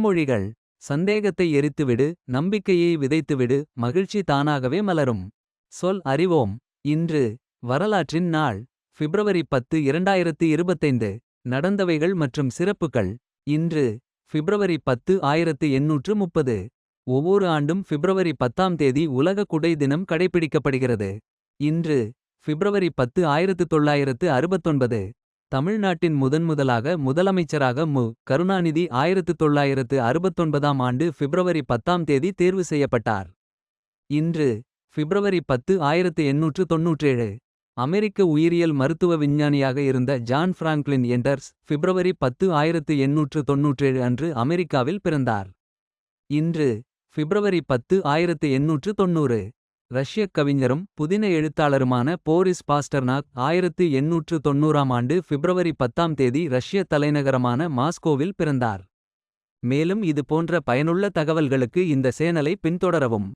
பழமொழிகள். சந்தேகத்தை எரித்துவிடு, நம்பிக்கையை விதைத்துவிடு, மகிழ்ச்சி தானாகவே மலரும். சொல் அறிவோம். இன்று வரலாற்றின் நாள். பிப்ரவரி 10 2025. நடந்தவைகள் மற்றும் சிறப்புகள். இன்று பிப்ரவரி 10 1830. ஒவ்வொரு ஆண்டும் பிப்ரவரி 10ஆம் தேதி உலக குடை தினம் கடைபிடிக்கப்படுகிறது. இன்று பிப்ரவரி 10 1969. தமிழ்நாட்டின் முதன்முதலாக முதலமைச்சராக கருணாநிதி 1969ஆம் ஆண்டு பிப்ரவரி 10ஆம் தேதி தேர்வு செய்யப்பட்டார். இன்று பிப்ரவரி 10 1897. அமெரிக்க உயிரியல் மருத்துவ விஞ்ஞானியாக இருந்த ஜான் பிராங்க்லின் எண்டர்ஸ் பிப்ரவரி 10 1897 அன்று அமெரிக்காவில் பிறந்தார். இன்று பிப்ரவரி 10 1890. ரஷ்யக் கவிஞரும் புதின எழுத்தாளருமான போரிஸ் பாஸ்டர்னாக் 1890ஆம் ஆண்டு பிப்ரவரி 10ஆம் தேதி ரஷ்ய தலைநகரமான மாஸ்கோவில் பிறந்தார். மேலும் இது போன்ற பயனுள்ள தகவல்களுக்கு இந்த சேனலை பின்தொடரவும்.